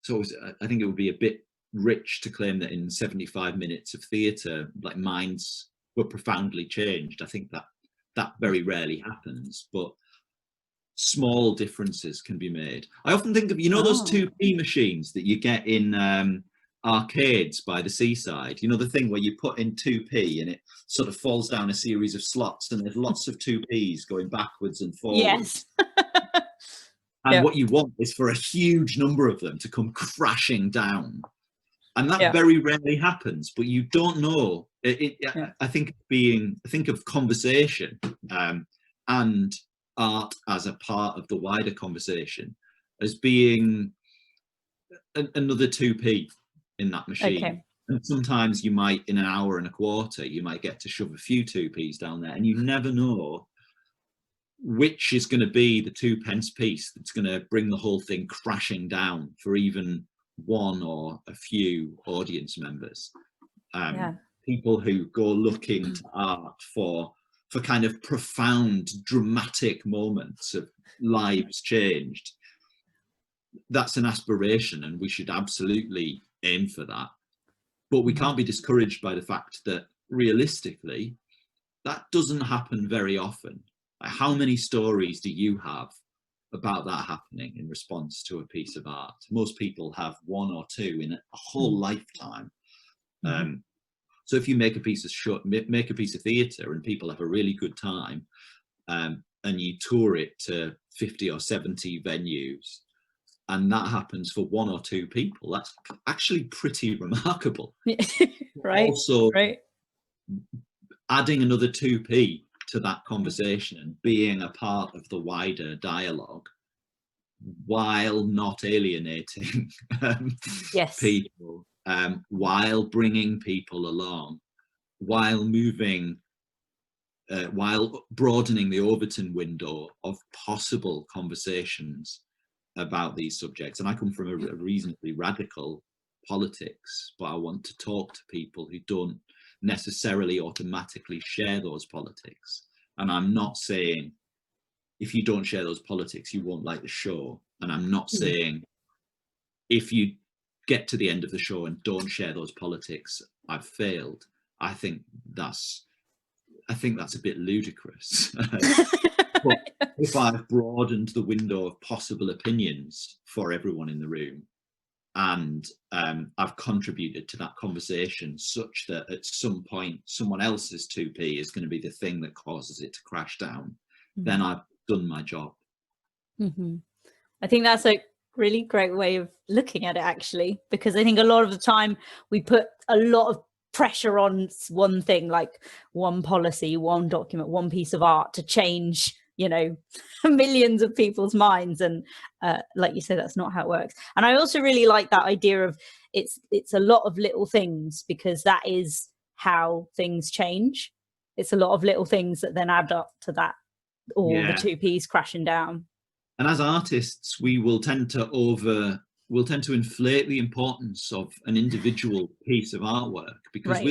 So I think it would be a bit rich to claim that in 75 minutes of theatre, like, minds were profoundly changed. I think that very rarely happens, but small differences can be made. I often think of, you know, those 2p machines that you get in arcades by the seaside, you know, the thing where you put in 2p and it sort of falls down a series of slots and there's lots of 2p's going backwards and forwards. Yes. And what you want is for a huge number of them to come crashing down. And that very rarely happens, but you don't know. I think of conversation and art as a part of the wider conversation as being another 2p in that machine. Okay. And sometimes you might, in an hour and a quarter, you might get to shove a few 2p's down there, and you never know which is going to be the 2p piece that's going to bring the whole thing crashing down for even one or a few audience members. People who go looking to art for kind of profound, dramatic moments of lives changed. That's an aspiration, and we should absolutely aim for that. But we can't be discouraged by the fact that realistically, that doesn't happen very often. Like, how many stories do you have about that happening in response to a piece of art? Most people have one or two in a whole lifetime. So if you make a piece of theatre and people have a really good time, and you tour it to 50 or 70 venues, and that happens for one or two people, that's actually pretty remarkable. Right. Also, adding another 2p to that conversation and being a part of the wider dialogue while not alienating people, while bringing people along, while broadening the Overton window of possible conversations about these subjects. And I come from a reasonably radical politics, but I want to talk to people who don't necessarily automatically share those politics. And I'm not saying if you don't share those politics, you won't like the show. And I'm not saying if you get to the end of the show and don't share those politics, I've failed. I think that's a bit ludicrous. But if I've broadened the window of possible opinions for everyone in the room, and I've contributed to that conversation such that at some point someone else's 2p is going to be the thing that causes it to crash down, then I've done my job. I think that's a really great way of looking at it, actually, because I think a lot of the time we put a lot of pressure on one thing, like one policy, one document, one piece of art to change, you know, millions of people's minds. And like you said, that's not how it works. And I also really like that idea of it's a lot of little things, because that is how things change. It's a lot of little things that then add up to that, or the 2p's crashing down. And as artists, we'll tend to inflate the importance of an individual piece of artwork, because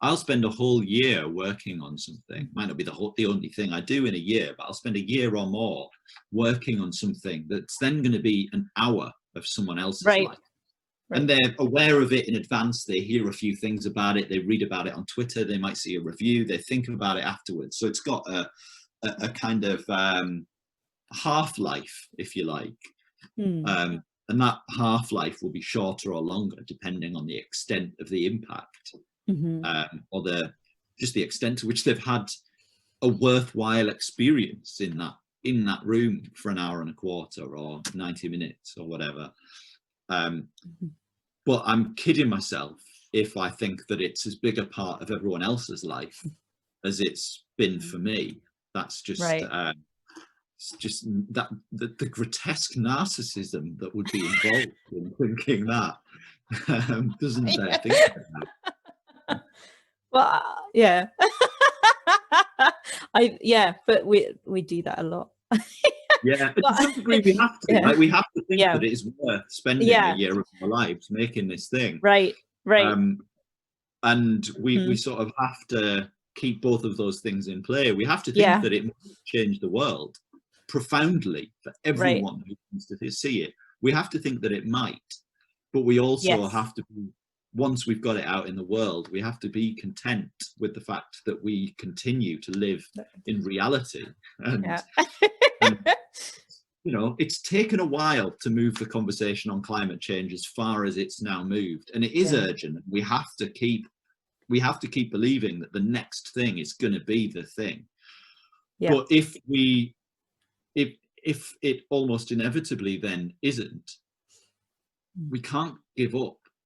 I'll spend a whole year working on something. Might not be the only thing I do in a year, but I'll spend a year or more working on something that's then going to be an hour of someone else's life. And they're aware of it in advance. They hear a few things about it. They read about it on Twitter. They might see a review. They think about it afterwards. So it's got a kind of half-life, if you like. And that half-life will be shorter or longer depending on the extent of the impact, or just the extent to which they've had a worthwhile experience in that room for an hour and a quarter or 90 minutes or whatever. But I'm kidding myself if I think that it's as big a part of everyone else's life as it's been for me. That's just it's just that the grotesque narcissism that would be involved in thinking that doesn't think that. Well, but we do that a lot. Yeah, to some degree we have to. Like, we have to think that it is worth spending a year of our lives making this thing. Right. And we sort of have to keep both of those things in play. We have to think that it might change the world profoundly for everyone who wants to see it, we have to think that it might, but we also Yes. have to be, once we've got it out in the world, we have to be content with the fact that we continue to live in reality. And, Yeah. and you know, it's taken a while to move the conversation on climate change as far as it's now moved, and it is urgent. We have to keep believing that the next thing is going to be the thing. Yeah. But if it almost inevitably then isn't, we can't give up.